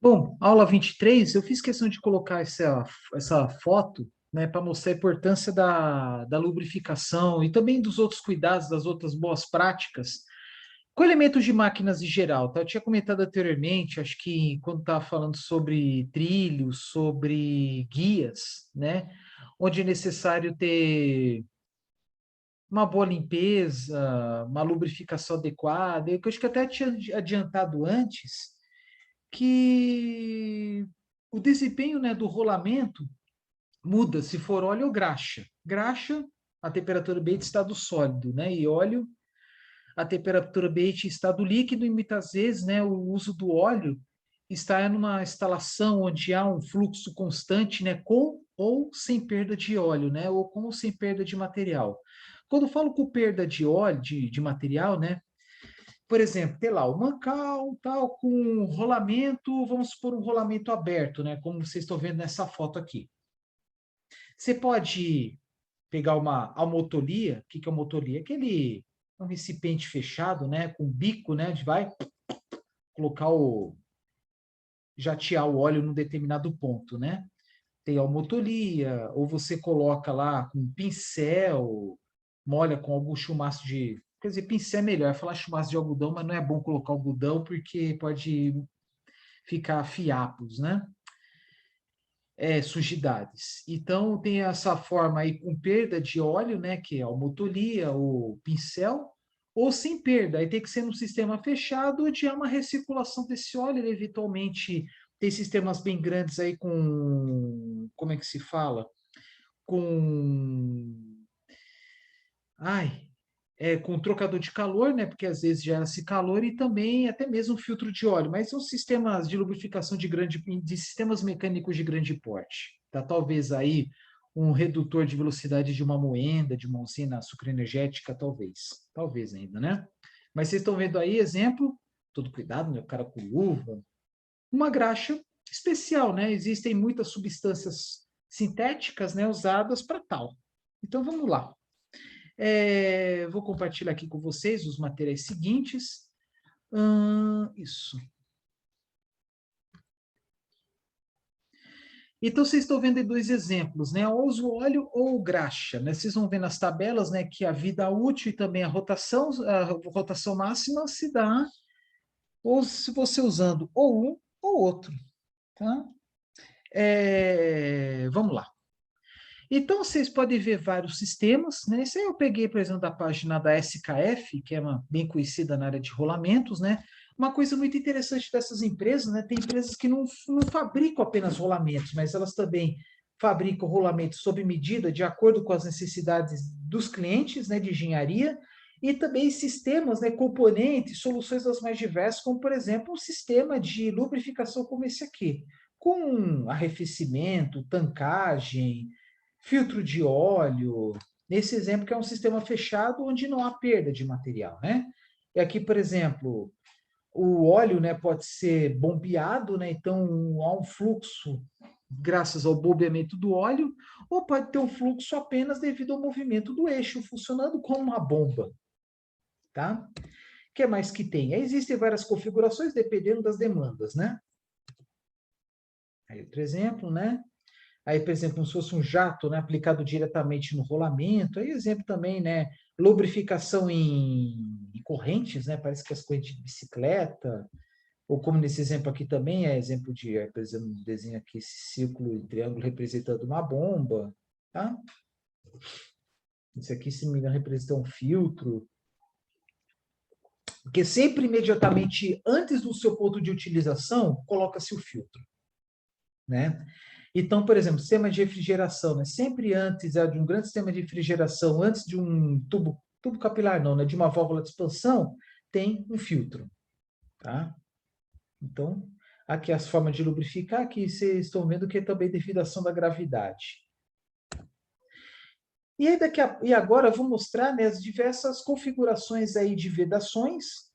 Bom, aula 23, eu fiz questão de colocar essa foto, né, para mostrar a importância da lubrificação e também dos outros cuidados, das outras boas práticas, com elementos de máquinas em geral, tá? Eu tinha comentado anteriormente, acho que quando estava falando sobre trilhos, sobre guias, né, onde é necessário ter uma boa limpeza, uma lubrificação adequada, que eu acho que até tinha adiantado antes, que o desempenho, né, do rolamento muda se for óleo ou graxa. Graxa, a temperatura ambiente está do sólido, né? E óleo, a temperatura ambiente está do líquido, e muitas vezes, né, o uso do óleo está numa instalação onde há um fluxo constante, né, com ou sem perda de óleo, né, ou com ou sem perda de material. Quando eu falo com perda de óleo, de material, né, por exemplo, ter lá o mancal, tal, com rolamento, vamos supor um rolamento aberto, né? Como vocês estão vendo nessa foto aqui. Você pode pegar uma almotolia. O que que é almotolia? Aquele um recipiente fechado, né? Com bico, né? Onde vai colocar jatear o óleo num determinado ponto, né? Tem almotolia, ou você coloca lá com um pincel, molha com algum chumaço de. Quer dizer, pincel é melhor, falar chumaço de algodão, mas não é bom colocar algodão porque pode ficar fiapos, né? Sujidades. Então, tem essa forma aí com perda de óleo, né? Que é a almotolia, o pincel, ou sem perda. Aí tem que ser num sistema fechado, onde há uma recirculação desse óleo, ele eventualmente tem sistemas bem grandes aí com, como é que se fala? Com, ai, com trocador de calor, né? Porque às vezes gera-se calor e também até mesmo filtro de óleo, mas são sistemas de lubrificação de sistemas mecânicos de grande porte, tá? Talvez aí um redutor de velocidade de uma moenda, de uma usina sucroenergética, talvez ainda, né? Mas vocês estão vendo aí, exemplo, todo cuidado, né? O cara com luva, uma graxa especial, né? Existem muitas substâncias sintéticas, né, usadas para tal. Então vamos lá. Vou compartilhar aqui com vocês os materiais seguintes. Isso. Então, vocês estão vendo aí dois exemplos, né? Ou uso óleo ou graxa, né? Vocês vão ver nas tabelas, né, que a vida útil e também a rotação máxima se dá ou se você usando ou um ou outro, tá? Vamos lá. Então, vocês podem ver vários sistemas, né? Esse aí eu peguei, por exemplo, da página da SKF, que é uma bem conhecida na área de rolamentos, né? Uma coisa muito interessante dessas empresas, né? Tem empresas que não fabricam apenas rolamentos, mas elas também fabricam rolamentos sob medida, de acordo com as necessidades dos clientes, né? De engenharia, e também sistemas, né? Componentes, soluções das mais diversas, como, por exemplo, um sistema de lubrificação como esse aqui, com arrefecimento, tancagem, filtro de óleo, nesse exemplo que é um sistema fechado onde não há perda de material, né? E aqui, por exemplo, o óleo, né, pode ser bombeado, né? Então há um fluxo graças ao bombeamento do óleo, ou pode ter um fluxo apenas devido ao movimento do eixo, funcionando como uma bomba, tá? O que mais que tem? Existem várias configurações dependendo das demandas, né? Aí outro exemplo, né? Aí, por exemplo, como se fosse um jato, né, aplicado diretamente no rolamento. Aí, exemplo também, né, lubrificação em correntes, né, parece que as correntes de bicicleta, ou como nesse exemplo aqui também, é exemplo de, por exemplo, um desenho aqui, esse círculo e triângulo representando uma bomba, tá? Isso aqui, se não me engano, representa um filtro, porque sempre imediatamente antes do seu ponto de utilização, coloca-se o filtro, né? Então, por exemplo, sistema de refrigeração, né? Sempre antes de um grande sistema de refrigeração, antes de um tubo capilar não, né? De uma válvula de expansão, tem um filtro, tá? Então, aqui as formas de lubrificar, aqui vocês estão vendo que é também devido à ação da gravidade. E, aí e agora eu vou mostrar, né, as diversas configurações aí de vedações,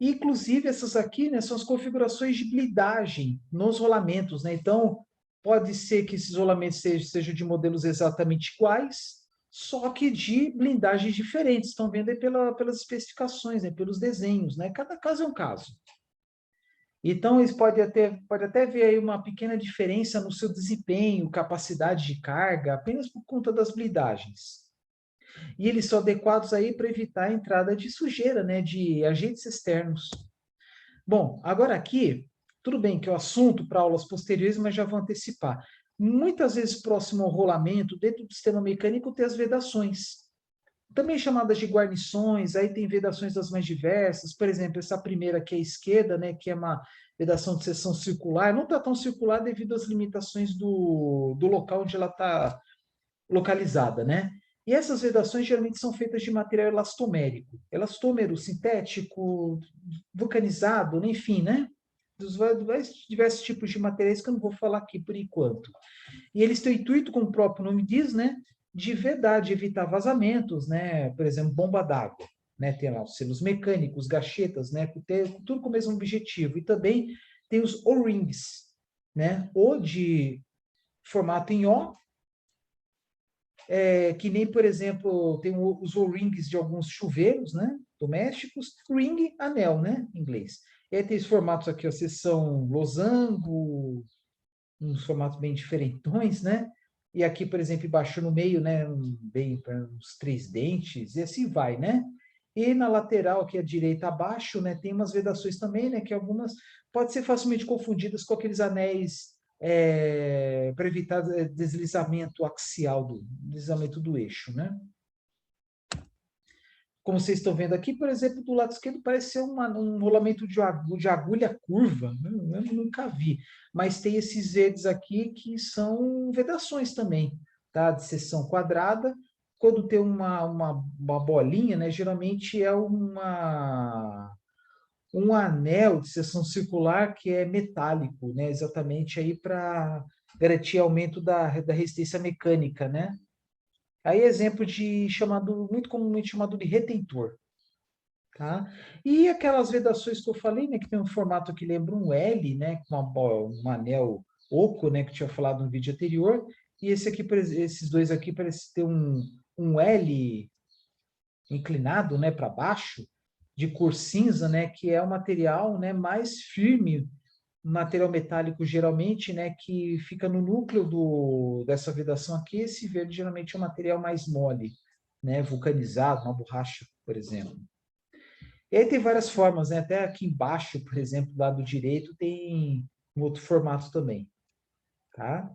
e inclusive essas aqui, né, são as configurações de blindagem nos rolamentos, né? Então, pode ser que esses rolamentos sejam de modelos exatamente iguais, só que de blindagens diferentes. Estão vendo aí pelas especificações, né, pelos desenhos, né? Cada caso é um caso. Então, eles pode até ver aí uma pequena diferença no seu desempenho, capacidade de carga, apenas por conta das blindagens. E eles são adequados aí para evitar a entrada de sujeira, né, de agentes externos. Bom, agora aqui, tudo bem que é o assunto para aulas posteriores, mas já vou antecipar. Muitas vezes próximo ao rolamento, dentro do sistema mecânico, tem as vedações, também chamadas de guarnições. Aí tem vedações das mais diversas, por exemplo, essa primeira aqui à esquerda, né, que é uma vedação de seção circular, não está tão circular devido às limitações do local onde ela está localizada, né? E essas vedações geralmente são feitas de material elastomérico, elastômero sintético, vulcanizado, né, enfim, né? Dos diversos tipos de materiais que eu não vou falar aqui por enquanto. E eles têm o intuito, como o próprio nome diz, né, de vedar, de evitar vazamentos, né? Por exemplo, bomba d'água, né? Tem lá os selos mecânicos, gachetas, né? Tudo com o mesmo objetivo. E também tem os O-rings, né? Ou de formato em O, que nem, por exemplo, tem os O-rings de alguns chuveiros, né? Domésticos, ring, anel, né? Em inglês. E aí tem os formatos aqui, ó, seção losango, uns formatos bem diferentões, né? E aqui, por exemplo, embaixo no meio, né, bem uns 3 dentes, e assim vai, né? E na lateral, aqui à direita abaixo, né, tem umas vedações também, né, que algumas podem ser facilmente confundidas com aqueles anéis para evitar deslizamento axial, deslizamento do eixo, né? Como vocês estão vendo aqui, por exemplo, do lado esquerdo parece ser um rolamento de agulha curva, né? Eu nunca vi. Mas tem esses verdes aqui que são vedações também, tá? De seção quadrada. Quando tem uma bolinha, né? Geralmente é um anel de seção circular que é metálico, né? Exatamente aí para garantir aumento da resistência mecânica, né? Aí exemplo muito comumente chamado de retentor. Tá? E aquelas vedações que eu falei, né, que tem um formato que lembra um L, né, com um anel oco, né, que eu tinha falado no vídeo anterior, e esses dois aqui parecem ter um L inclinado, né, para baixo, de cor cinza, né, que é o material, né, mais firme, material metálico geralmente, né, que fica no núcleo dessa vedação aqui. Esse verde geralmente é um material mais mole, né, vulcanizado, uma borracha, por exemplo. E aí tem várias formas, né? Até aqui embaixo, por exemplo, do lado direito, tem um outro formato também, tá?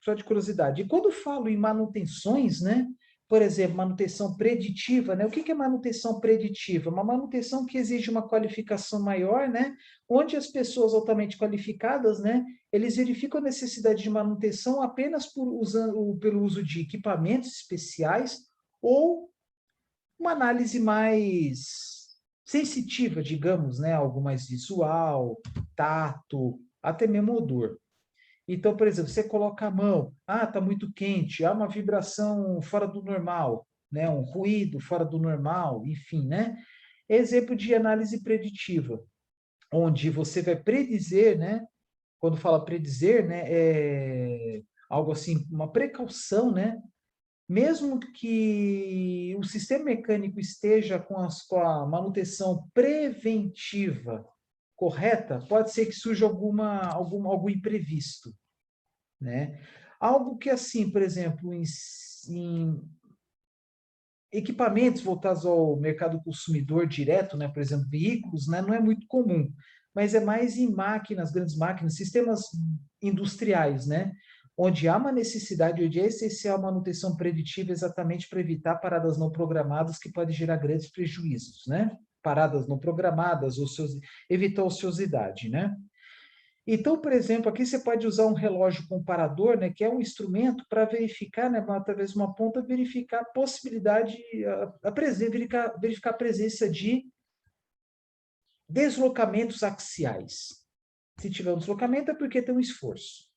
Só de curiosidade. E quando falo em manutenções, né? Por exemplo, manutenção preditiva, né? O que é manutenção preditiva? Uma manutenção que exige uma qualificação maior, né? Onde as pessoas altamente qualificadas, né? Eles verificam a necessidade de manutenção apenas pelo uso de equipamentos especiais ou uma análise mais sensitiva, digamos, né? Algo mais visual, tato, até mesmo odor. Então, por exemplo, você coloca a mão, tá muito quente, há uma vibração fora do normal, né? Um ruído fora do normal, enfim, né? Exemplo de análise preditiva, onde você vai predizer, né? Quando fala predizer, né? É algo assim, uma precaução, né? Mesmo que o sistema mecânico esteja com a manutenção preventiva correta, pode ser que surja algum imprevisto, né? Algo que, assim, por exemplo, em equipamentos voltados ao mercado consumidor direto, né? Por exemplo, veículos, né? Não é muito comum, mas é mais em máquinas, grandes máquinas, sistemas industriais, né? Onde há uma necessidade, onde é essencial a manutenção preditiva exatamente para evitar paradas não programadas que podem gerar grandes prejuízos, né? Paradas não programadas, evitar ociosidade, né? Então, por exemplo, aqui você pode usar um relógio comparador, né, que é um instrumento para verificar, né, através de uma ponta, verificar a possibilidade, verificar a presença de deslocamentos axiais. Se tiver um deslocamento, é porque tem um esforço.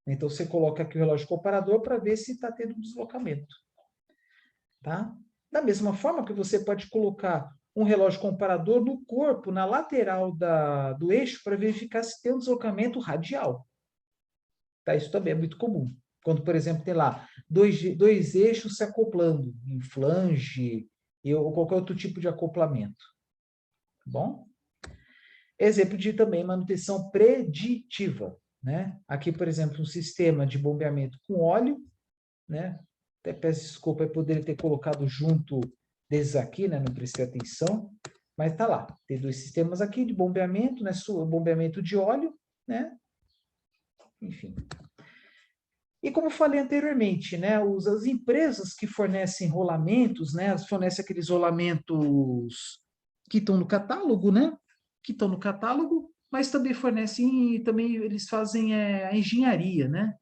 Então, você coloca aqui o relógio comparador para ver se está tendo um deslocamento. Tá? Da mesma forma que você pode colocar um relógio comparador no corpo, na lateral do eixo, para verificar se tem um deslocamento radial. Tá? Isso também é muito comum. Quando, por exemplo, tem lá dois eixos se acoplando, em flange, ou qualquer outro tipo de acoplamento. Tá bom? Exemplo de também manutenção preditiva, né? Aqui, por exemplo, um sistema de bombeamento com óleo, né? Até peço desculpa, eu poderia ter colocado junto desses aqui, né? Não prestei atenção, mas tá lá. Tem dois sistemas aqui de bombeamento, né? Bombeamento de óleo, né? Enfim. E como eu falei anteriormente, né? As empresas que fornecem rolamentos, né? Fornecem aqueles rolamentos que estão no catálogo, né? Que estão no catálogo, mas também fornecem, também eles fazem a engenharia, né?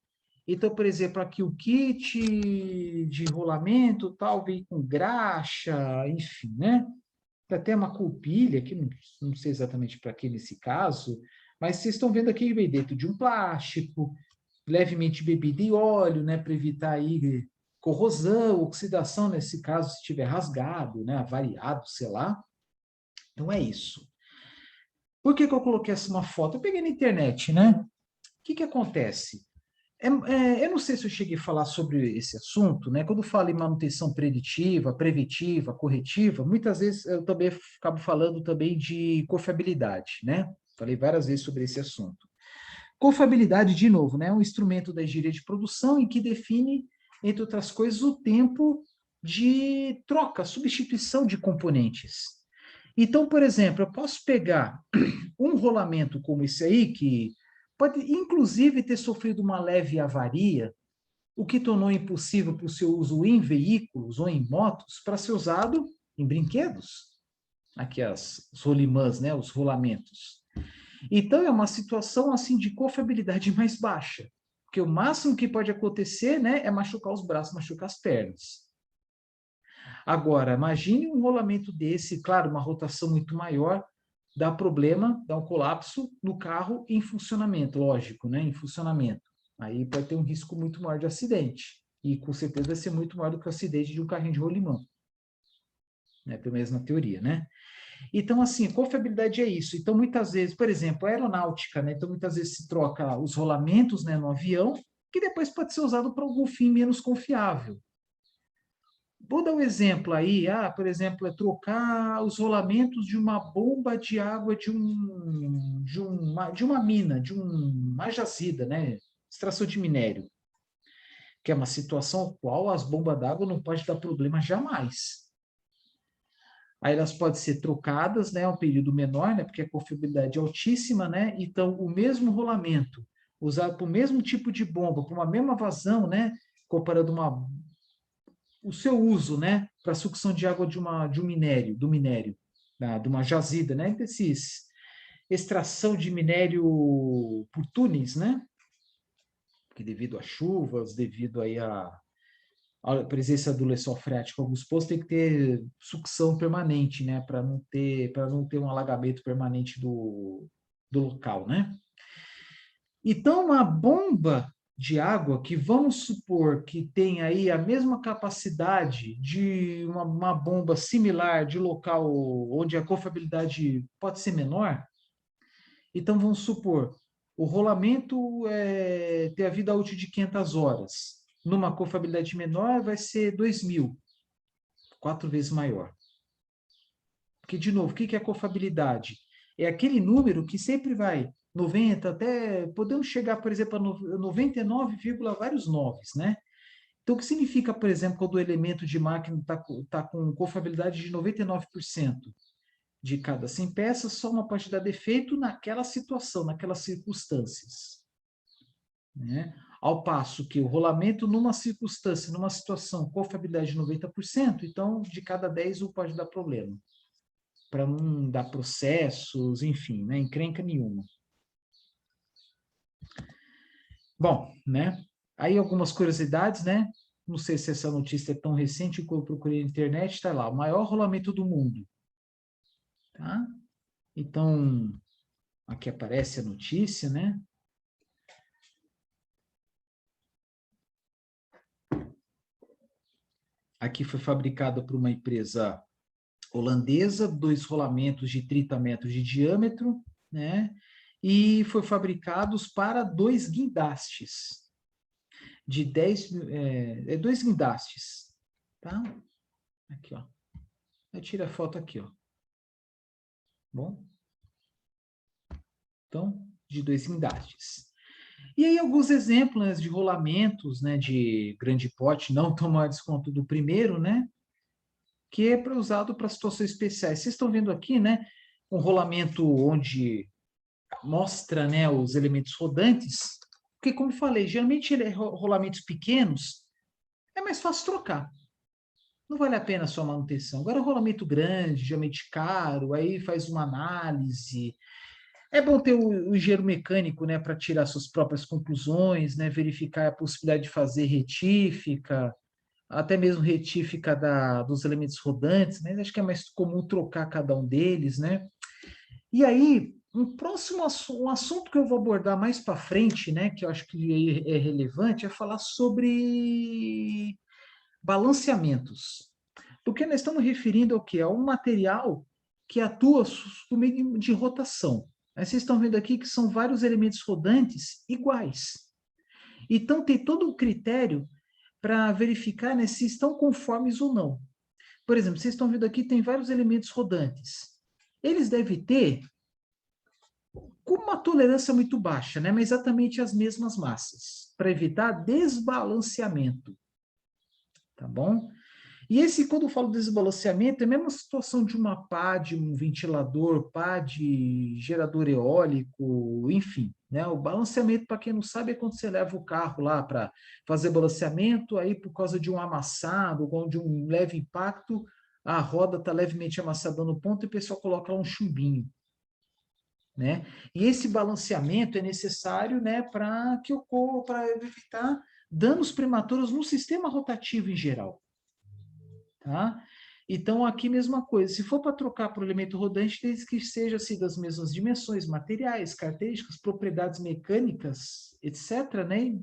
Então, por exemplo, aqui o kit de rolamento, tal, vem com graxa, enfim, né? Tem até uma culpilha, que não sei exatamente para que nesse caso, mas vocês estão vendo aqui que vem dentro de um plástico, levemente bebido em óleo, né? Para evitar aí corrosão, oxidação, nesse caso, se estiver rasgado, né? Avariado, sei lá. Então é isso. Por que eu coloquei essa uma foto? Eu peguei na internet, né? O que acontece? Eu não sei se eu cheguei a falar sobre esse assunto, né? Quando eu falo em manutenção preditiva, preventiva, corretiva, muitas vezes eu também acabo falando também de confiabilidade, né? Falei várias vezes sobre esse assunto. Confiabilidade, de novo, né? É um instrumento da engenharia de produção em que define, entre outras coisas, o tempo de troca, substituição de componentes. Então, por exemplo, eu posso pegar um rolamento como esse aí, que pode inclusive ter sofrido uma leve avaria, o que tornou impossível para o seu uso em veículos ou em motos para ser usado em brinquedos. Aqui os rolimãs, né, os rolamentos. Então é uma situação assim de confiabilidade mais baixa, porque o máximo que pode acontecer, né, é machucar os braços, machucar as pernas. Agora, imagine um rolamento desse, claro, uma rotação muito maior, dá problema, dá um colapso no carro em funcionamento, lógico, né? Em funcionamento. Aí pode ter um risco muito maior de acidente. E com certeza vai ser muito maior do que o acidente de um carrinho de rolimão. Né? Pelo menos na teoria, né? Então, assim, confiabilidade é isso. Então, muitas vezes, por exemplo, a aeronáutica, né? Então, muitas vezes se troca os rolamentos, né, no avião, que depois pode ser usado para algum fim menos confiável. Vou dar um exemplo aí, por exemplo, é trocar os rolamentos de uma bomba de água de uma mina, uma jazida, né? Extração de minério, que é uma situação qual as bombas d'água não podem dar problema jamais. Aí elas podem ser trocadas, né, um período menor, né, porque a confiabilidade é altíssima, né? Então, o mesmo rolamento usado para o mesmo tipo de bomba, para uma mesma vazão, né, comparando o seu uso, né, para sucção de água de um minério, de uma jazida, né, desses extração de minério por túneis, né, porque devido às chuvas, devido aí à presença do lençol freático em alguns postos, tem que ter sucção permanente, né, para não ter um alagamento permanente do local, né. Então, uma bomba de água que vamos supor que tem aí a mesma capacidade de uma bomba similar de local onde a confiabilidade pode ser menor, então vamos supor, o rolamento tem a vida útil de 500 horas. Numa confiabilidade menor vai ser 2.000, 4 vezes maior. Porque, de novo, o que é confiabilidade? É aquele número que sempre vai 90 até, podemos chegar, por exemplo, a 99, vários noves, né? Então, o que significa, por exemplo, quando o elemento de máquina está com confiabilidade de 99% de cada 100 peças, só uma parte dá defeito naquela situação, naquelas circunstâncias, né? Ao passo que o rolamento, numa circunstância, numa situação, confiabilidade de 90%, então, de cada 10, um pode dar problema para não dar processos, enfim, né, encrenca nenhuma. Bom, né? Aí algumas curiosidades, né? Não sei se essa notícia é tão recente que eu procurei na internet, está lá, o maior rolamento do mundo. Tá? Então, aqui aparece a notícia, né? Aqui foi fabricado por uma empresa holandesa, 2 rolamentos de 30 metros de diâmetro, né? E foi fabricados para 2 guindastes, de 10, 2 guindastes, tá? Aqui, ó. Eu tiro a foto aqui, ó. Bom. Então, de 2 guindastes. E aí, alguns exemplos, né, de rolamentos, né, de grande porte, não tomar desconto do primeiro, né, que é usado para situações especiais. Vocês estão vendo aqui, né, um rolamento onde mostra, né, os elementos rodantes, porque, como falei, geralmente rolamentos pequenos é mais fácil trocar. Não vale a pena a sua manutenção. Agora, rolamento grande, geralmente caro, aí faz uma análise. É bom ter o engenheiro mecânico, né, para tirar suas próprias conclusões, né, verificar a possibilidade de fazer retífica, até mesmo retífica dos elementos rodantes, né? Acho que é mais comum trocar cada um deles, né? E aí, um próximo um assunto que eu vou abordar mais para frente, né, que eu acho que é relevante, é falar sobre balanceamentos. Porque nós estamos referindo ao quê? A um material que atua por meio de rotação. Aí vocês estão vendo aqui que são vários elementos rodantes iguais. Então, tem todo um critério para verificar, né, se estão conformes ou não. Por exemplo, vocês estão vendo aqui, tem vários elementos rodantes. Eles devem ter com uma tolerância muito baixa, né, mas exatamente as mesmas massas, para evitar desbalanceamento. Tá bom? E esse, quando eu falo desbalanceamento, é a mesma situação de uma pá de um ventilador, pá de gerador eólico, enfim. Né? O balanceamento, para quem não sabe, é quando você leva o carro lá para fazer balanceamento, aí por causa de um amassado, ou de um leve impacto, a roda está levemente amassada no ponto e o pessoal coloca lá um chumbinho. Né? E esse balanceamento é necessário, né, para que ocorra, para evitar danos prematuros no sistema rotativo em geral. Tá? Então, aqui mesma coisa, se for para trocar por elemento rodante, desde que seja assim, das mesmas dimensões, materiais, características, propriedades mecânicas, etc., né?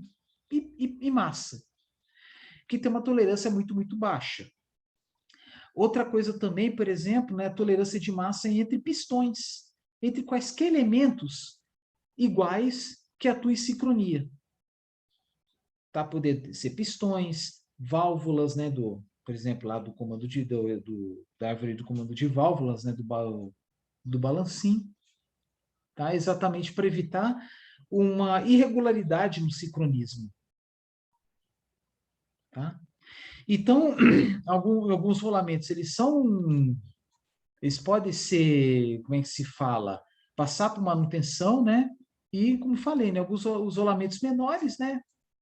E massa, que tem uma tolerância muito, muito baixa. Outra coisa também, por exemplo, né, a tolerância de massa entre pistões, entre quaisquer elementos iguais que atuem em sincronia. Tá? Poder ser pistões, válvulas, né, por exemplo, lá do comando da árvore do comando de válvulas, né, do balancim, tá? Exatamente para evitar uma irregularidade no sincronismo. Tá? Então, alguns rolamentos, eles podem ser, como é que se fala, passar por manutenção, né? E, como falei, né, alguns os rolamentos menores, né?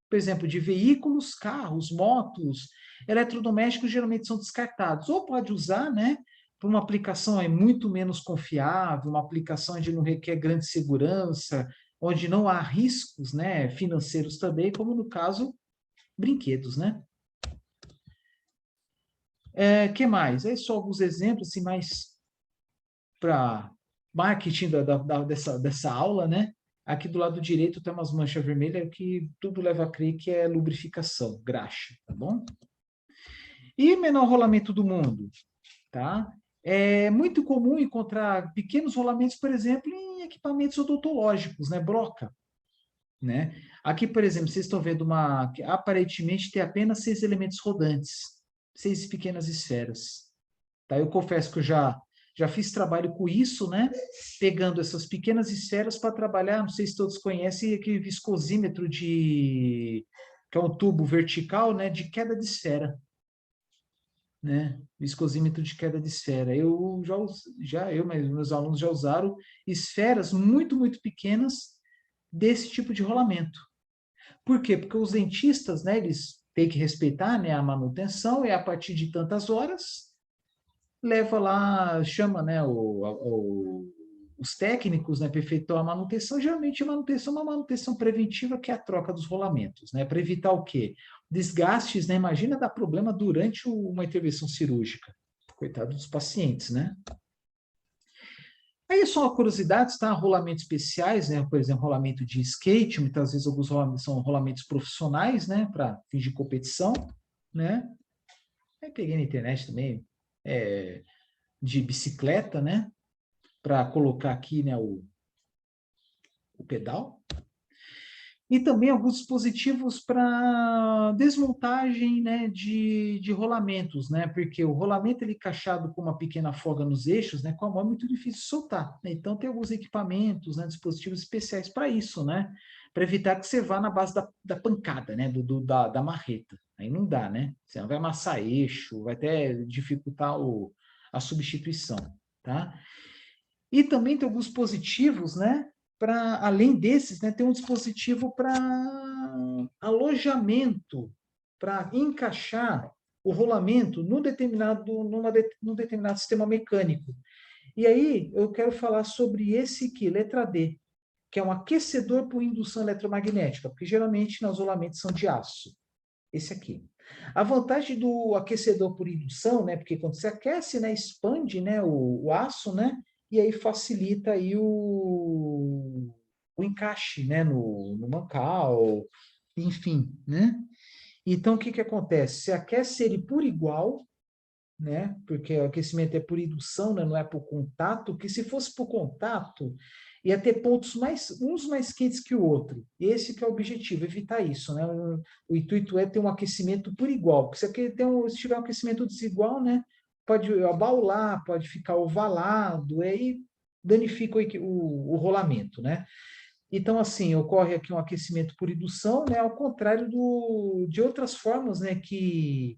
Por exemplo, de veículos, carros, motos, eletrodomésticos geralmente são descartados. Ou pode usar, né, para uma aplicação muito menos confiável, uma aplicação onde não requer grande segurança, onde não há riscos, né, financeiros também, como no caso, brinquedos, né? Que mais? Aí só alguns exemplos, assim, mais para marketing dessa aula, né? Aqui do lado direito tem umas manchas vermelhas que tudo leva a crer que é lubrificação, graxa, tá bom? E menor rolamento do mundo, tá? É muito comum encontrar pequenos rolamentos, por exemplo, em equipamentos odontológicos, né? Broca, né? Aqui, por exemplo, vocês estão vendo uma que aparentemente tem apenas 6 elementos rodantes, 6 pequenas esferas. Tá? Eu confesso que eu já fiz trabalho com isso, né? Pegando essas pequenas esferas para trabalhar, não sei se todos conhecem, aquele viscosímetro que é um tubo vertical, né? De queda de esfera. Né? Viscosímetro de queda de esfera. Mas meus alunos já usaram esferas muito, muito pequenas desse tipo de rolamento. Por quê? Porque os dentistas, né, eles têm que respeitar, né, a manutenção, e a partir de tantas horas, leva lá, chama, né, os técnicos, né, para efetuar a manutenção. Geralmente a manutenção é uma manutenção preventiva, que é a troca dos rolamentos, né, para evitar o quê? Desgastes, né? Imagina dar problema durante uma intervenção cirúrgica. Coitado dos pacientes, né? Aí são curiosidades, tá? Rolamentos especiais, né? Por exemplo, rolamento de skate, muitas vezes alguns rolamentos são rolamentos profissionais, né? Para fins de competição, né? Aí peguei na internet também, de bicicleta, né? Para colocar aqui, né, o pedal. E também alguns dispositivos para desmontagem, né, de rolamentos, né? Porque o rolamento ele encaixado com uma pequena folga nos eixos, né, com a mão é muito difícil de soltar, né? Então tem alguns equipamentos, né, dispositivos especiais para isso, né? Para evitar que você vá na base da pancada, né, da marreta. Aí não dá, né? Você vai amassar eixo, vai até dificultar a substituição, tá? E também tem alguns dispositivos, né? Para, além desses, né, tem um dispositivo para alojamento, para encaixar o rolamento num determinado sistema mecânico. E aí eu quero falar sobre esse aqui, letra D, que é um aquecedor por indução eletromagnética, porque geralmente nos rolamentos são de aço. Esse aqui. A vantagem do aquecedor por indução, né, porque quando você aquece, né, expande, né, o aço, né, e aí facilita aí o encaixe, né, no mancal, enfim, né? Então, o que que acontece? Você aquece ele por igual, né? Porque o aquecimento é por indução, né? Não é por contato, que se fosse por contato, ia ter pontos uns mais quentes que o outro. Esse que é o objetivo, evitar isso, né? O intuito é ter um aquecimento por igual, porque se tiver um aquecimento desigual, né? Pode abaular, pode ficar ovalado, aí danifica o rolamento, né? Então, assim, ocorre aqui um aquecimento por indução, né, ao contrário de outras formas, né, que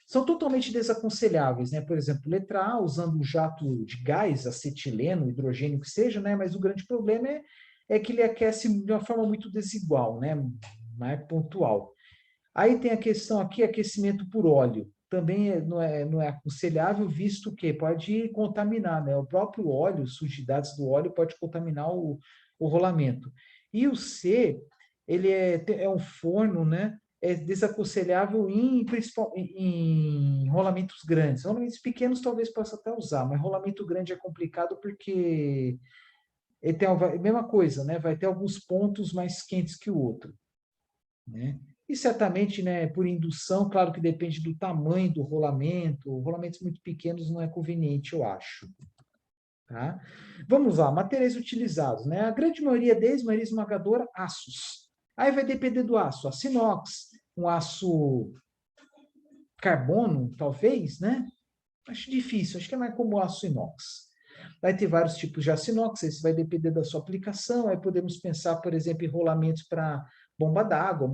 são totalmente desaconselháveis, né? Por exemplo, letra A, usando um jato de gás, acetileno, hidrogênio que seja, né? Mas o grande problema é que ele aquece de uma forma muito desigual, né? Mais pontual. Aí tem a questão aqui, aquecimento por óleo. Também não é aconselhável, visto que pode contaminar, né? O próprio óleo, sujidades do óleo, pode contaminar o rolamento. E o C, ele é um forno, né? É desaconselhável em rolamentos grandes. Rolamentos pequenos talvez possa até usar, mas rolamento grande é complicado porque ele tem a mesma coisa, né? Vai ter alguns pontos mais quentes que o outro, né? E certamente, né, por indução, claro que depende do tamanho do rolamento. Rolamentos muito pequenos não é conveniente, eu acho. Tá? Vamos lá, materiais utilizados, né? A grande maioria deles, maioria esmagadora, aços. Aí vai depender do aço, aço inox, um aço carbono, talvez, né? Acho difícil, acho que é mais como o aço inox. Vai ter vários tipos de aço inox, isso vai depender da sua aplicação. Aí podemos pensar, por exemplo, em rolamentos para bomba d'água,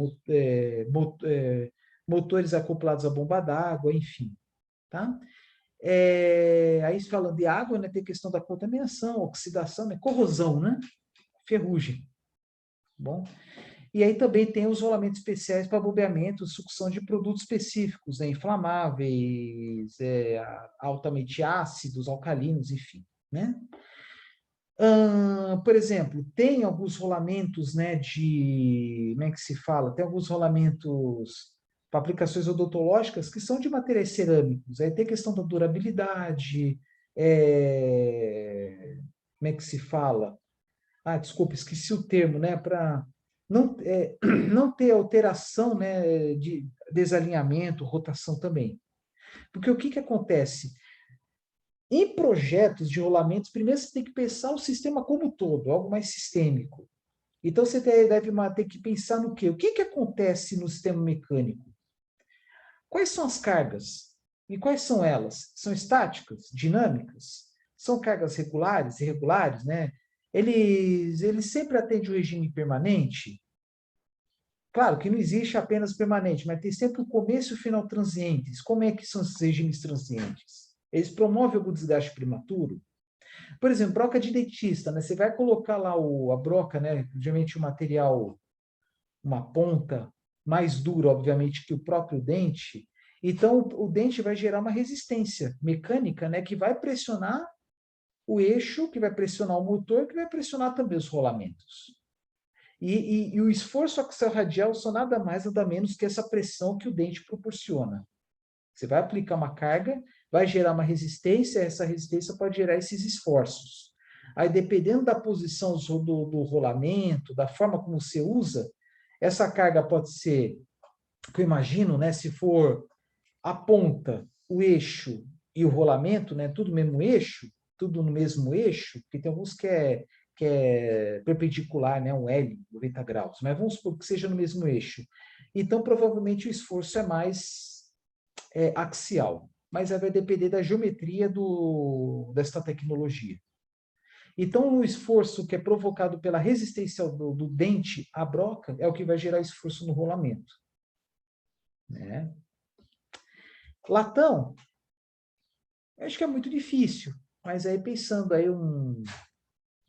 motores acoplados à bomba d'água, enfim. Tá? Aí falando de água, né, tem questão da contaminação, oxidação, né, corrosão, né? Ferrugem. Bom, e aí também tem os rolamentos especiais para bombeamento, sucção de produtos específicos, né, inflamáveis, altamente ácidos, alcalinos, enfim, né? Por exemplo, tem alguns rolamentos, né, como é que se fala? Tem alguns rolamentos para aplicações odontológicas que são de materiais cerâmicos. Aí tem a questão da durabilidade, como é que se fala? Ah, desculpa, esqueci o termo, né? Para não ter alteração, né, de desalinhamento, rotação também. Porque o que que acontece? Em projetos de rolamentos, primeiro você tem que pensar o sistema como um todo, algo mais sistêmico. Então você deve ter que pensar no quê? O que que acontece no sistema mecânico? Quais são as cargas? E quais são elas? São estáticas, dinâmicas? São cargas regulares, irregulares, né? Eles sempre atendem o regime permanente? Claro que não existe apenas permanente, mas tem sempre o começo e o final transientes. Como é que são esses regimes transientes? Eles promovem algum desgaste prematuro? Por exemplo, broca de dentista, né? Você vai colocar lá a broca, né? Geralmente o material, uma ponta mais dura, obviamente, que o próprio dente. Então, o dente vai gerar uma resistência mecânica, né? Que vai pressionar o eixo, que vai pressionar o motor, que vai pressionar também os rolamentos. E o esforço axial radial são nada mais, nada menos que essa pressão que o dente proporciona. Você vai aplicar uma carga, vai gerar uma resistência, essa resistência pode gerar esses esforços. Aí, dependendo da posição do rolamento, da forma como você usa, essa carga pode ser, que eu imagino, né, se for a ponta, o eixo e o rolamento, né, tudo no mesmo eixo, porque tem alguns que que é perpendicular, né, um L, 90 graus, mas vamos supor que seja no mesmo eixo. Então, provavelmente o esforço é mais axial, mas vai depender da geometria desta tecnologia. Então, o esforço que é provocado pela resistência do dente à broca é o que vai gerar esforço no rolamento. Né? Latão, eu acho que é muito difícil, mas aí pensando aí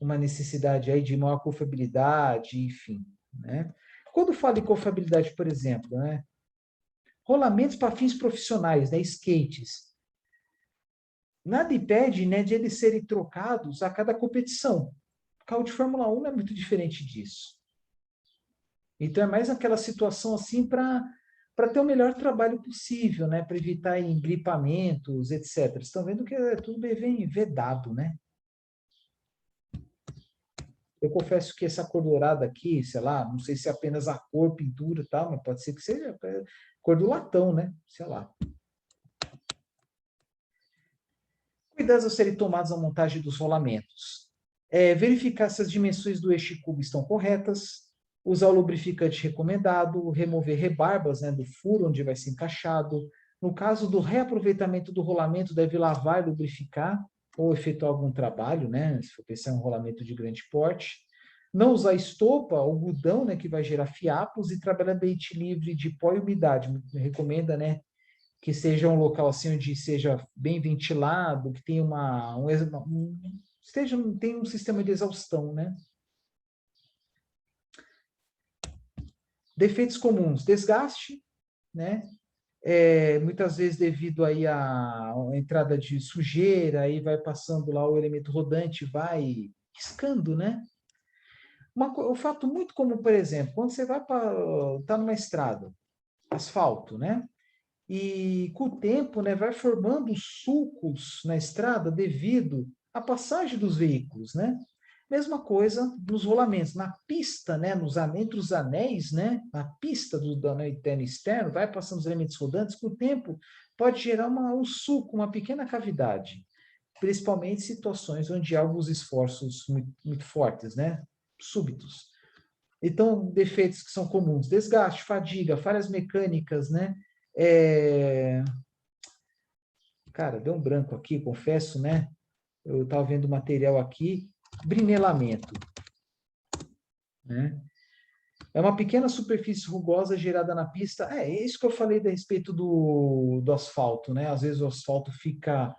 uma necessidade aí de maior confiabilidade, enfim, né? Quando falo em confiabilidade, por exemplo, né? Rolamentos para fins profissionais, né? Skates. Nada impede, né, de eles serem trocados a cada competição. O carro de Fórmula 1 não é muito diferente disso. Então é mais aquela situação assim para ter o melhor trabalho possível, né? Para evitar engripamentos, etc. Vocês estão vendo que é tudo bem vedado, né? Eu confesso que essa cor dourada aqui, sei lá, não sei se é apenas a cor, pintura e tal, mas pode ser que seja a cor do latão, né? Sei lá. Cuidados a serem tomados na montagem dos rolamentos. Verificar se as dimensões do eixo cubo estão corretas, usar o lubrificante recomendado, remover rebarbas, né, do furo onde vai ser encaixado. No caso do reaproveitamento do rolamento, deve lavar e lubrificar ou efetuar algum trabalho, né, se for pensar em um rolamento de grande porte. Não usar estopa ou algodão, né, que vai gerar fiapos, e trabalhar ambiente livre de pó e umidade. Me recomenda, né, que seja um local assim onde seja bem ventilado, que tenha tenha um sistema de exaustão, né? Defeitos comuns, desgaste, né? Muitas vezes devido aí à entrada de sujeira, aí vai passando lá o elemento rodante, vai riscando, né? Um fato muito comum, por exemplo, quando você vai para tá numa estrada, asfalto, né? E com o tempo, né, vai formando sulcos na estrada devido à passagem dos veículos, né? Mesma coisa nos rolamentos, na pista, né, entre os anéis, né, na pista do anel interno e externo, vai passando os elementos rodantes, com o tempo pode gerar um sulco, uma pequena cavidade, principalmente em situações onde há alguns esforços muito, muito fortes, né, súbitos. Então, defeitos que são comuns, desgaste, fadiga, falhas mecânicas, né, Cara, deu um branco aqui, confesso, né? Eu estava vendo o material aqui, brinelamento, né? É uma pequena superfície rugosa gerada na pista. É isso que eu falei a respeito do asfalto, né? Às vezes o asfalto fica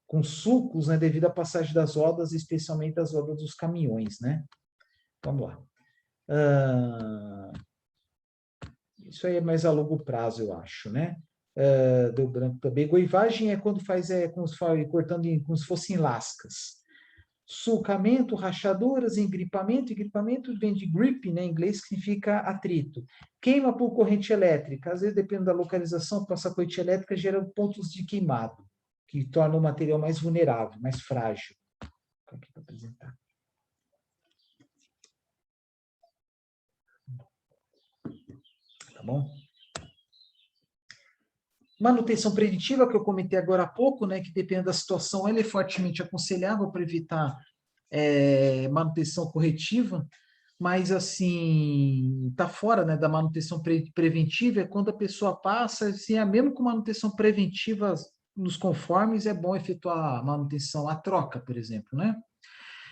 com sulcos, né? Devido à passagem das rodas, especialmente as rodas dos caminhões, né? Vamos lá. Isso aí é mais a longo prazo, eu acho, né? Deu branco também. Goivagem é quando como se fala, cortando como se fossem lascas. Sulcamento, rachaduras, engripamento. Engripamento vem de grip, né, em inglês, que significa atrito. Queima por corrente elétrica. Às vezes, dependendo da localização, passa corrente elétrica, gera pontos de queimado, que torna o material mais vulnerável, mais frágil. Vou aqui para apresentar. Tá bom? Manutenção preditiva, que eu comentei agora há pouco, né, que depende da situação, ela é fortemente aconselhável para evitar manutenção corretiva, mas assim, tá fora, né, da manutenção preventiva, é quando a pessoa passa, assim, mesmo com manutenção preventiva nos conformes, é bom efetuar a manutenção, a troca, por exemplo, né?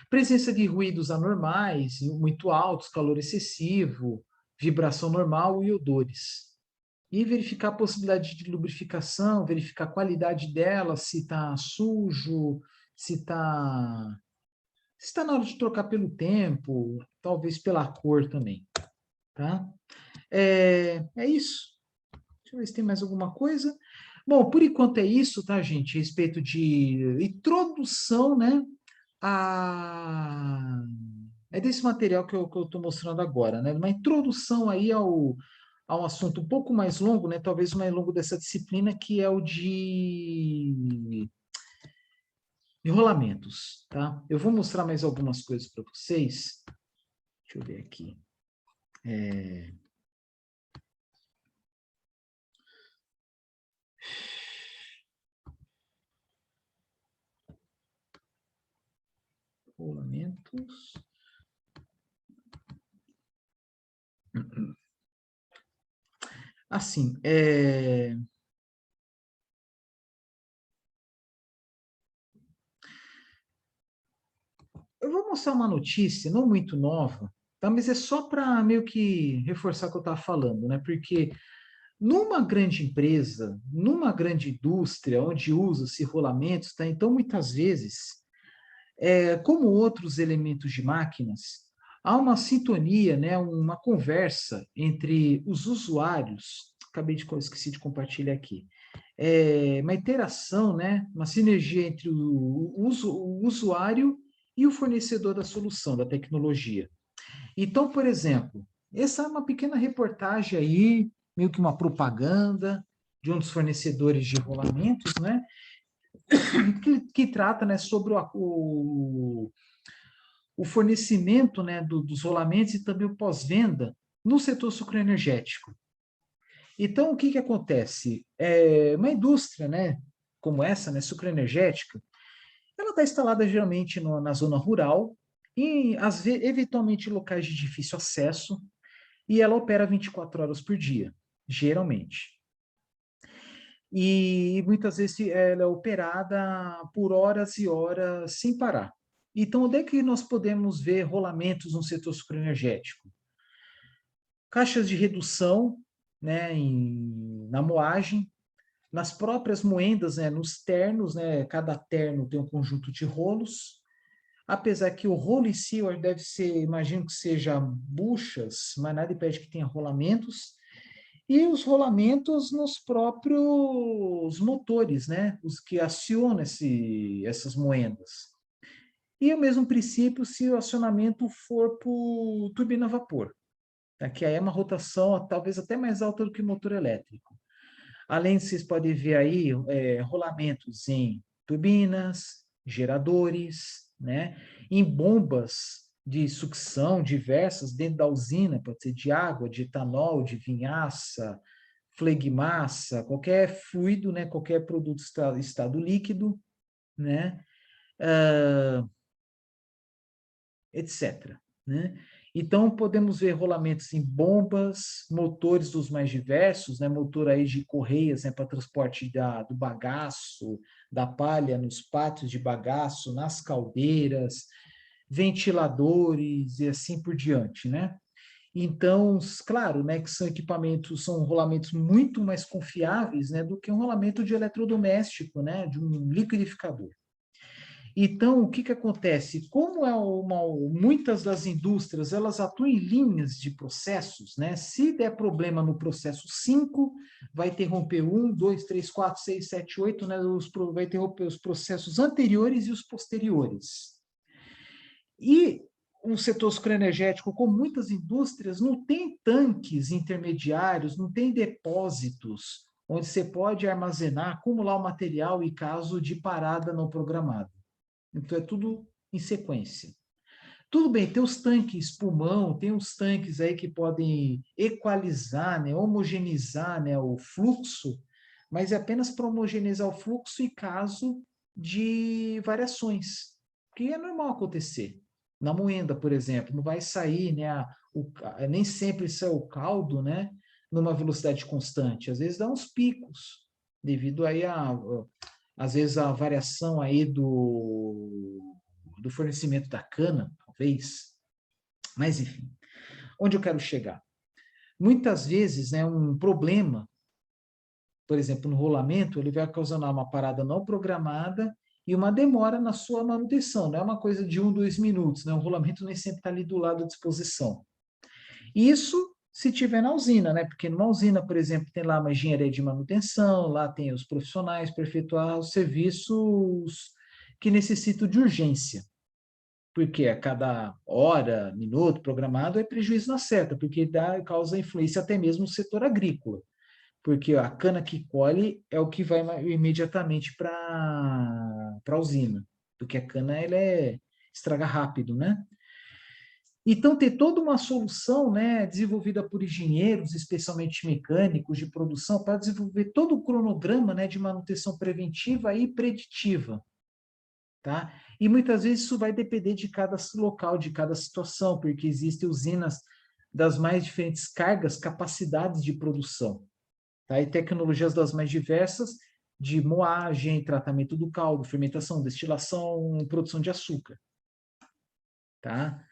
Presença de ruídos anormais, muito altos, calor excessivo, vibração normal e odores. E verificar a possibilidade de lubrificação, verificar a qualidade dela, se está sujo, se está na hora de trocar pelo tempo, talvez pela cor também, tá? É isso. Deixa eu ver se tem mais alguma coisa. Bom, por enquanto é isso, tá, gente? A respeito de introdução, né? É desse material que eu estou mostrando agora, né? Uma introdução aí a um assunto um pouco mais longo, né? Talvez o mais longo dessa disciplina, que é o de rolamentos, tá? Eu vou mostrar mais algumas coisas para vocês. Deixa eu ver aqui. Rolamentos. Assim, eu vou mostrar uma notícia, não muito nova, tá? Mas é só para meio que reforçar o que eu estava falando, né? Porque numa grande empresa, numa grande indústria, onde usa-se rolamentos, tá? Então, muitas vezes, como outros elementos de máquinas, há uma sintonia, né? Uma conversa entre os usuários. Acabei de esqueci de compartilhar aqui. Uma interação, né? Uma sinergia entre o usuário e o fornecedor da solução, da tecnologia. Então, por exemplo, essa é uma pequena reportagem aí, meio que uma propaganda de um dos fornecedores de rolamentos, né? Que trata, né, sobre o fornecimento, né, dos rolamentos e também o pós-venda no setor sucroenergético. Então, o que que acontece? Uma indústria, né, como essa, né, sucroenergética, ela está instalada geralmente na zona rural, e eventualmente em locais de difícil acesso, e ela opera 24 horas por dia, geralmente. E muitas vezes ela é operada por horas e horas sem parar. Então, onde é que nós podemos ver rolamentos no setor sucroenergético? Caixas de redução, né, na moagem, nas próprias moendas, né, nos ternos, né, cada terno tem um conjunto de rolos, apesar que o rolo em si deve ser, imagino que seja buchas, mas nada impede que tenha rolamentos, e os rolamentos nos próprios motores, né, os que acionam essas moendas. E o mesmo princípio se o acionamento for por turbina a vapor, tá? Que aí é uma rotação talvez até mais alta do que o motor elétrico. Além, vocês podem ver aí rolamentos em turbinas, geradores, né? Em bombas de sucção diversas dentro da usina, pode ser de água, de etanol, de vinhaça, flegmassa, qualquer fluido, né? Qualquer produto estado líquido, né? Etc. Né? Então, podemos ver rolamentos em bombas, motores dos mais diversos, né? Motor aí de correias, né? Para transporte do bagaço, da palha nos pátios de bagaço, nas caldeiras, ventiladores e assim por diante, né? Então, claro, né, que são equipamentos, são rolamentos muito mais confiáveis, né, do que um rolamento de eletrodoméstico, né, de um liquidificador. Então, o que que acontece? Como muitas das indústrias, elas atuam em linhas de processos, né? Se der problema no processo 5, vai interromper 1, 2, 3, 4, 6, 7, 8, né? Vai interromper os processos anteriores e os posteriores. E o setor sucroenergético, como muitas indústrias, não tem tanques intermediários, não tem depósitos onde você pode armazenar, acumular o material em caso de parada não programada. Então é tudo em sequência. Tudo bem, tem os tanques pulmão, tem os tanques aí que podem equalizar, né, homogeneizar, né, o fluxo, mas é apenas para homogeneizar o fluxo em caso de variações, que é normal acontecer. Na moenda, por exemplo, não vai sair, né, nem sempre sai o caldo, né, numa velocidade constante. Às vezes dá uns picos, devido aí às vezes a variação aí do fornecimento da cana, talvez. Mas, enfim, onde eu quero chegar? Muitas vezes, né, um problema, por exemplo, no rolamento, ele vai ocasionar uma parada não programada e uma demora na sua manutenção. Não é uma coisa de 1, 2 minutos, né? O rolamento nem sempre está ali do lado à disposição. Isso se tiver na usina, né? Porque numa usina, por exemplo, tem lá uma engenharia de manutenção, lá tem os profissionais para efetuar os serviços que necessitam de urgência. Porque a cada hora, minuto programado é prejuízo na certa, porque causa influência até mesmo no setor agrícola. Porque a cana que colhe é o que vai imediatamente para a usina. Porque a cana ela estraga rápido, né? Então, ter toda uma solução, né, desenvolvida por engenheiros, especialmente mecânicos de produção, para desenvolver todo o cronograma, né, de manutenção preventiva e preditiva, tá? E muitas vezes isso vai depender de cada local, de cada situação, porque existem usinas das mais diferentes cargas, capacidades de produção. tá? E tecnologias das mais diversas, de moagem, tratamento do caldo, fermentação, destilação, produção de açúcar, tá?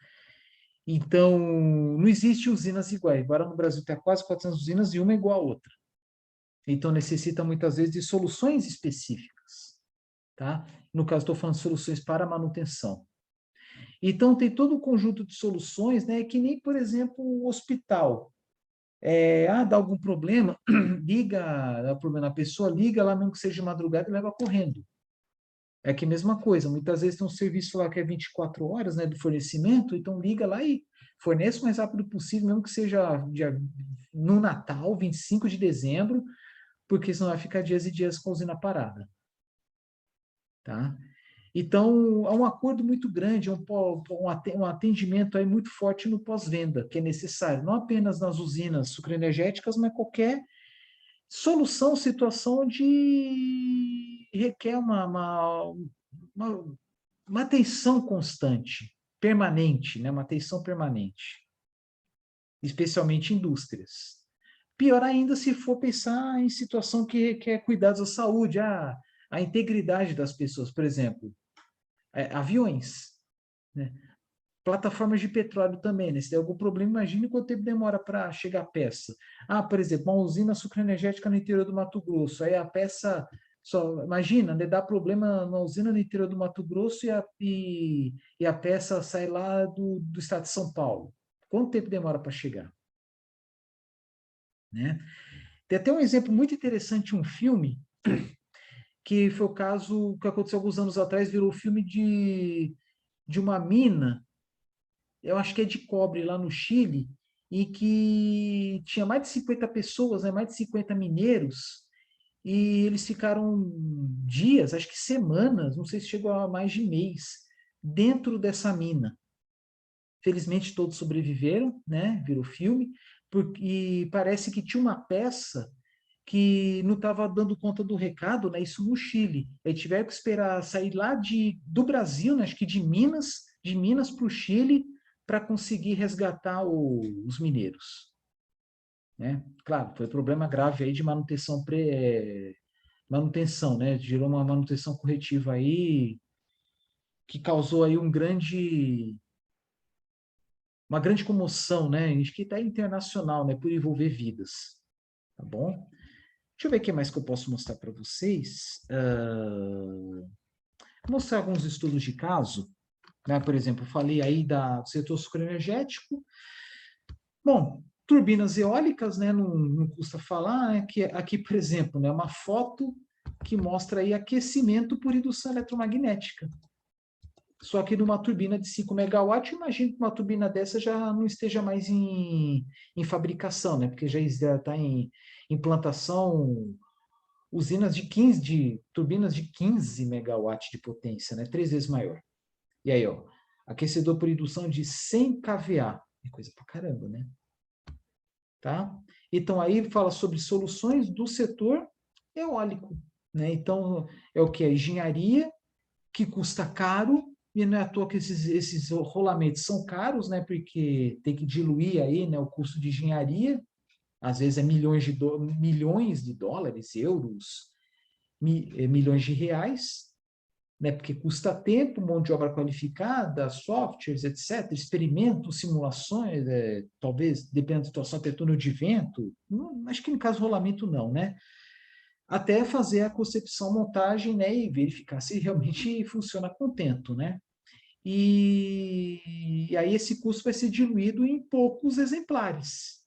Então, não existe usinas iguais. Agora no Brasil tem quase 400 usinas e uma é igual a outra. Então, necessita muitas vezes de soluções específicas, tá? No caso, estou falando de soluções para manutenção. Então, tem todo um conjunto de soluções, né? Que nem, por exemplo, o hospital. Dá algum problema, liga, dá problema, a pessoa liga lá, mesmo que seja de madrugada, e leva correndo. É que a mesma coisa, muitas vezes tem um serviço lá que é 24 horas, né, do fornecimento, então liga lá e fornece o mais rápido possível, mesmo que seja no Natal, 25 de dezembro, porque senão vai ficar dias e dias com a usina parada, tá? Então, há um acordo muito grande, um atendimento aí muito forte no pós-venda, que é necessário, não apenas nas usinas sucroenergéticas, mas qualquer solução, situação onde requer uma, uma atenção constante, permanente, né? Uma atenção permanente, especialmente em indústrias. Pior ainda se for pensar em situação que requer cuidados à saúde, a integridade das pessoas, por exemplo, aviões, né? Plataformas de petróleo também, né? Se der algum problema, imagine quanto tempo demora para chegar a peça. Por exemplo, uma usina sucroenergética no interior do Mato Grosso, aí a peça, só imagina, né? Dá problema na usina no interior do Mato Grosso e a peça sai lá do estado de São Paulo. Quanto tempo demora para chegar? Né? Tem até um exemplo muito interessante, um filme, que foi o caso que aconteceu alguns anos atrás, virou filme de uma mina, eu acho que é de cobre lá no Chile, e que tinha mais de 50 pessoas, né, mais de 50 mineiros, e eles ficaram dias, acho que semanas, não sei se chegou a mais de mês, dentro dessa mina. Felizmente todos sobreviveram, né, virou filme, e parece que tinha uma peça que não estava dando conta do recado, né, isso no Chile. Aí tiveram que esperar sair lá do Brasil, né, acho que de Minas para o Chile, para conseguir resgatar os mineiros. Né? Claro, foi problema grave aí de manutenção, né? Gerou uma manutenção corretiva aí que causou aí uma grande comoção, né? Acho que está internacional, né? Por envolver vidas, tá bom? Deixa eu ver o que mais que eu posso mostrar para vocês. Mostrar alguns estudos de caso, né? Por exemplo, eu falei aí do setor sucroenergético. Bom, turbinas eólicas, né? Não custa falar, né? Que aqui, por exemplo, né? Uma foto que mostra aí aquecimento por indução eletromagnética. Só que numa turbina de 5 megawatts, imagino que uma turbina dessa já não esteja mais em fabricação, né? Porque já está em implantação usinas turbinas de 15 megawatts de potência, né? 3 vezes maior. E aí, ó, aquecedor por indução de 100 kVA. É coisa pra caramba, né? Tá? Então, aí ele fala sobre soluções do setor eólico, né? Então, é o que? A engenharia, que custa caro, e não é à toa que esses rolamentos são caros, né? Porque tem que diluir aí, né, o custo de engenharia, às vezes é milhões de dólares, euros, milhões de reais, né? Porque custa tempo, mão de obra qualificada, softwares, etc., experimentos, simulações, talvez, dependendo da situação, até túnel de vento, não, acho que no caso rolamento não, né? Até fazer a concepção, montagem, né? E verificar se realmente funciona a contento, né? E aí esse custo vai ser diluído em poucos exemplares.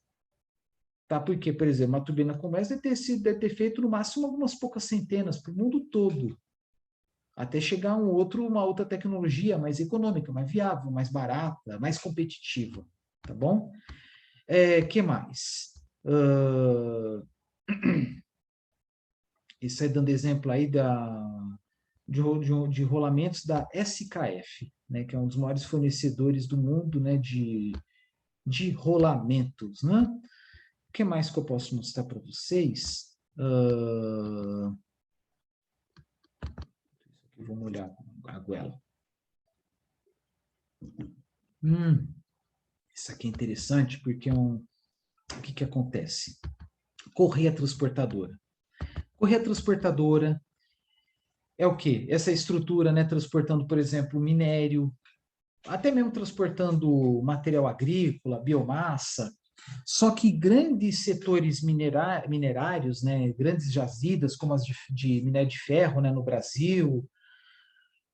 Tá? Porque, por exemplo, uma turbina como essa deve ter feito no máximo algumas poucas centenas para o mundo todo, até chegar uma outra tecnologia mais econômica, mais viável, mais barata, mais competitiva. Tá bom? Que mais? Isso aí dando exemplo aí de rolamentos da SKF, né, que é um dos maiores fornecedores do mundo, né, de rolamentos, né? O que mais que eu posso mostrar para vocês? Vamos olhar a goela. Isso aqui é interessante porque o que acontece? Correia transportadora. Correia transportadora é o quê? Essa estrutura, né, transportando, por exemplo, minério, até mesmo transportando material agrícola, biomassa. Só que grandes setores minerários, né, grandes jazidas, como as de minério de ferro, né, no Brasil,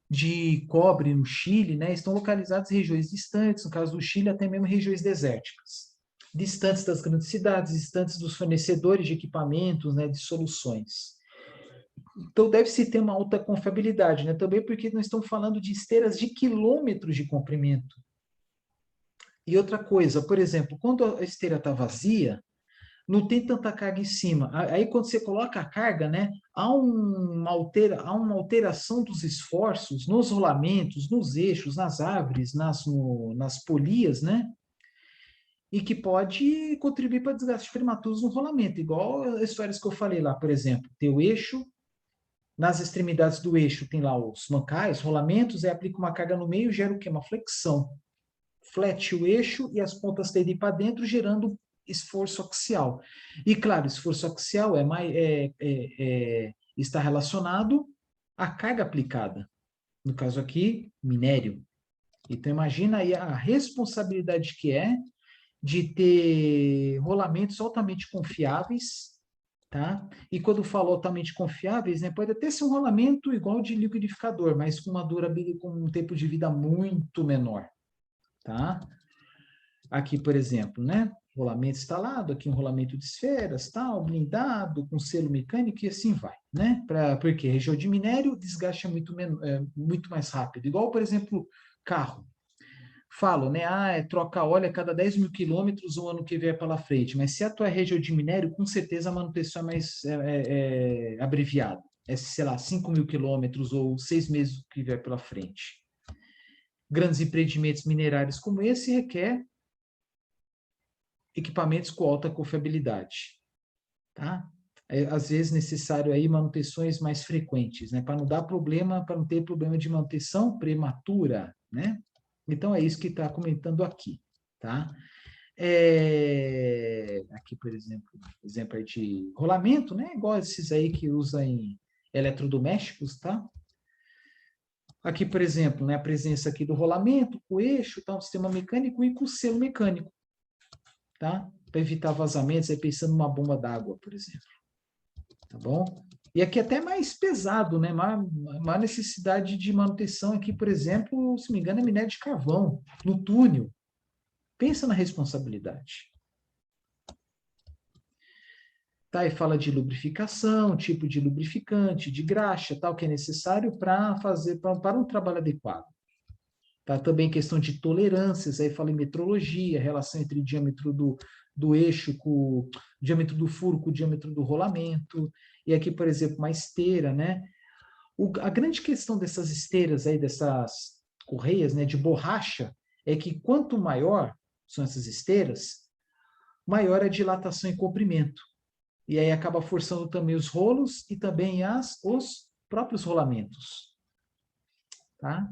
de cobre no Chile, né, estão localizados em regiões distantes, no caso do Chile, até mesmo regiões desérticas, distantes das grandes cidades, distantes dos fornecedores de equipamentos, né, de soluções. Então, deve-se ter uma alta confiabilidade, né, também porque nós estamos falando de esteiras de quilômetros de comprimento. E outra coisa, por exemplo, quando a esteira está vazia, não tem tanta carga em cima. Aí, quando você coloca a carga, né, há uma alteração dos esforços nos rolamentos, nos eixos, nas árvores, nas polias, né? E que pode contribuir para desgastes prematuros no rolamento, igual as histórias que eu falei lá, por exemplo, tem o eixo, nas extremidades do eixo tem lá os mancais, rolamentos, aí aplica uma carga no meio, gera o quê? Uma flexão. Flete o eixo e as pontas tendem para dentro, gerando esforço axial. E, claro, esforço axial está relacionado à carga aplicada. No caso aqui, minério. Então, imagina aí a responsabilidade que é de ter rolamentos altamente confiáveis, tá? E quando falo altamente confiáveis, né, pode até ser um rolamento igual de liquidificador, mas com uma durabilidade, com um tempo de vida muito menor, tá? Aqui, por exemplo, né? Rolamento instalado, aqui um rolamento de esferas, tal, blindado, com selo mecânico e assim vai, né? Porque região de minério desgaste é muito mais rápido. Igual, por exemplo, carro. Falo, né? Troca óleo a cada 10 mil quilômetros o ano que vier pela frente. Mas se a tua região de minério, com certeza a manutenção é mais abreviada. É, sei lá, 5 mil quilômetros ou 6 meses que vier pela frente. Grandes empreendimentos minerários como esse requer equipamentos com alta confiabilidade, tá? Às vezes necessário aí manutenções mais frequentes, né? Para não dar problema, para não ter problema de manutenção prematura, né? Então é isso que está comentando aqui, tá? Aqui, por exemplo aí de rolamento, né? Igual esses aí que usa em eletrodomésticos, tá? Aqui, por exemplo, né? A presença aqui do rolamento, com o eixo, tá? O sistema mecânico e com o selo mecânico, tá? Para evitar vazamentos, aí pensando numa bomba d'água, por exemplo. Tá bom? E aqui até mais pesado, né? Maior necessidade de manutenção aqui, por exemplo, se não me engano, é minério de carvão, no túnel. Pensa na responsabilidade. Tá? E fala de lubrificação, tipo de lubrificante, de graxa, tal, que é necessário para fazer para um trabalho adequado. Tá? Também questão de tolerâncias, aí fala em metrologia, relação entre o diâmetro do eixo com o diâmetro do furo com o diâmetro do rolamento. E aqui, por exemplo, uma esteira, né? A grande questão dessas esteiras aí, dessas correias, né, de borracha, é que quanto maior são essas esteiras, maior a dilatação e comprimento. E aí acaba forçando também os rolos e também os próprios rolamentos. Tá?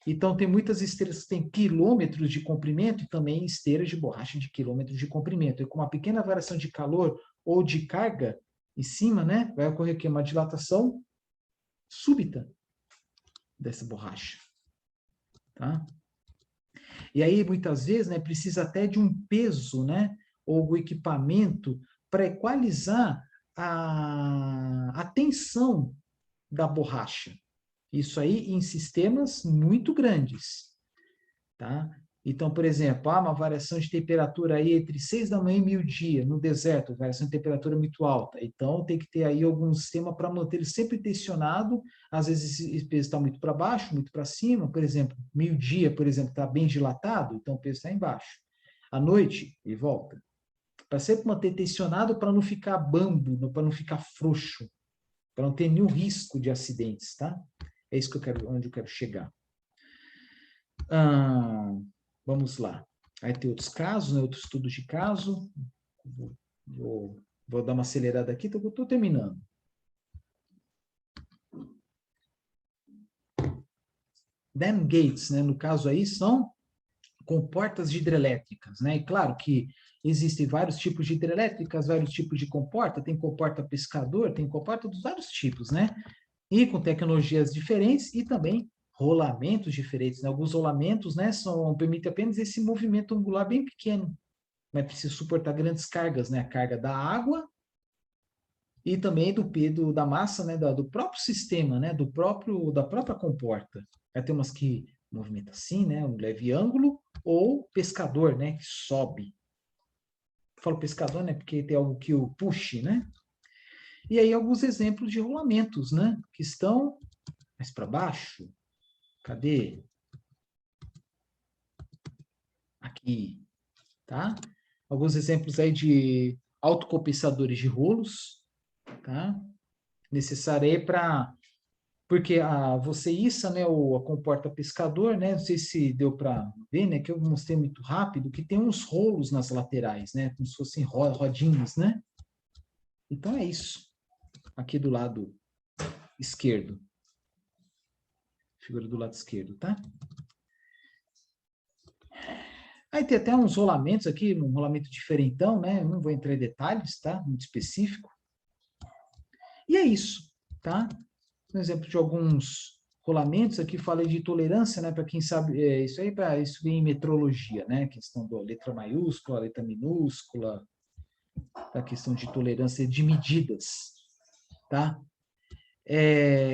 Então, tem muitas esteiras que têm quilômetros de comprimento e também esteiras de borracha de quilômetros de comprimento. E com uma pequena variação de calor ou de carga em cima, né, vai ocorrer aqui uma dilatação súbita dessa borracha. Tá? E aí, muitas vezes, né, precisa até de um peso, né, ou o equipamento para equalizar a tensão da borracha. Isso aí em sistemas muito grandes, tá? Então, por exemplo, há uma variação de temperatura aí entre 6 da manhã e meio-dia, no deserto, variação de temperatura muito alta. Então, tem que ter aí algum sistema para manter ele sempre tensionado. Às vezes, esse peso está muito para baixo, muito para cima. Por exemplo, meio-dia, por exemplo, está bem dilatado, então o peso está embaixo. À noite, ele volta. Para sempre manter tensionado para não ficar bambo, para não ficar frouxo, para não ter nenhum risco de acidentes, tá? É isso que eu quero, onde eu quero chegar. Vamos lá. Aí tem outros casos, né? Outros estudos de caso. Vou dar uma acelerada aqui, então eu estou terminando. Dam gates, né? No caso aí, são comportas de hidrelétricas, né? E claro que existem vários tipos de hidrelétricas, vários tipos de comporta, tem comporta pescador, tem comporta dos vários tipos, né? E com tecnologias diferentes e também rolamentos diferentes, né? Alguns rolamentos, né, permitem apenas esse movimento angular bem pequeno, mas precisa suportar grandes cargas, né? A carga da água e também da massa, né, do próprio sistema, né, da própria comporta. Aí tem umas que movimenta assim, né, um leve ângulo, ou pescador, né, que sobe. Eu falo pescador, né, porque tem algo que o puxe, né? E aí alguns exemplos de rolamentos, né, que estão mais para baixo. Cadê? Aqui, tá? Alguns exemplos aí de autocompensadores de rolos, tá? Necessário aí para porque você issa, né, a comporta pescador, né, não sei se deu para ver, né, que eu mostrei muito rápido, que tem uns rolos nas laterais, né, como se fossem rodinhas, né? Então é isso, aqui do lado esquerdo, figura do lado esquerdo, tá? Aí tem até uns rolamentos aqui, um rolamento diferentão, né, não vou entrar em detalhes, tá, muito específico. E é isso, tá? Um exemplo de alguns rolamentos aqui, falei de tolerância, né? Para quem sabe, isso aí para isso vem em metrologia, né? Questão da letra maiúscula, letra minúscula, a questão de tolerância de medidas, tá?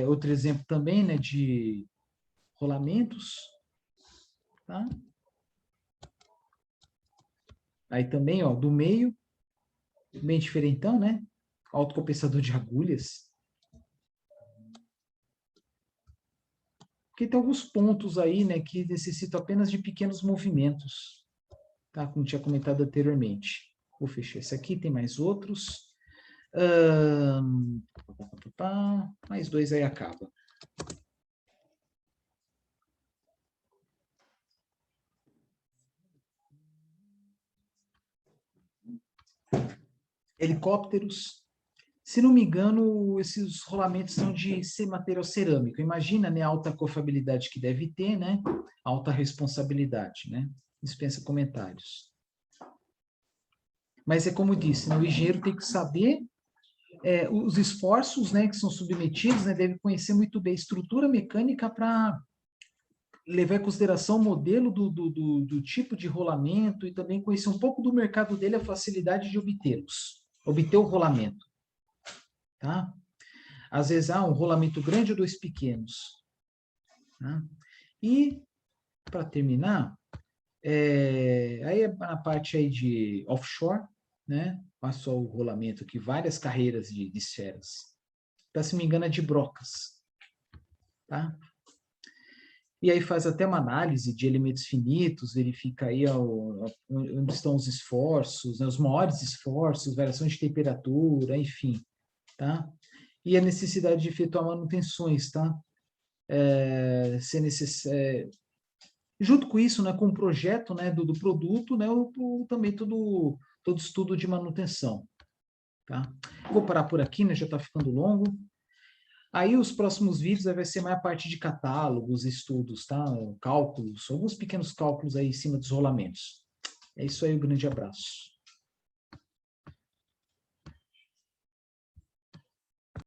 Outro exemplo também, né? De rolamentos, tá? Aí também, ó, do meio, bem diferentão, né? Autocompensador de agulhas. Porque tem alguns pontos aí, né, que necessitam apenas de pequenos movimentos, tá? Como tinha comentado anteriormente. Vou fechar esse aqui, tem mais outros. Mais dois aí acaba. Helicópteros. Se não me engano, esses rolamentos são de material cerâmico. Imagina, né, a alta confiabilidade que deve ter, né? Alta responsabilidade, né? Dispensa comentários. Mas é como disse, né, o engenheiro tem que saber os esforços, né, que são submetidos, né, deve conhecer muito bem a estrutura mecânica para levar em consideração o modelo do tipo de rolamento e também conhecer um pouco do mercado dele, a facilidade de obter o rolamento, tá? Às vezes há um rolamento grande ou dois pequenos, tá? E, para terminar, aí na parte aí de offshore, né? Passou o rolamento aqui, várias carreiras de esferas. Para se me engano, é de brocas, tá? E aí faz até uma análise de elementos finitos, verifica aí onde estão os esforços, né, os maiores esforços, variação de temperatura, enfim, tá? E a necessidade de efetuar manutenções, tá? Junto com isso, né, com o projeto, né, do produto, né, também todo estudo de manutenção, tá? Vou parar por aqui, né, já está ficando longo. Aí os próximos vídeos vai ser mais a parte de catálogos, estudos, tá? Cálculos, alguns pequenos cálculos aí em cima dos rolamentos. É isso aí, um grande abraço.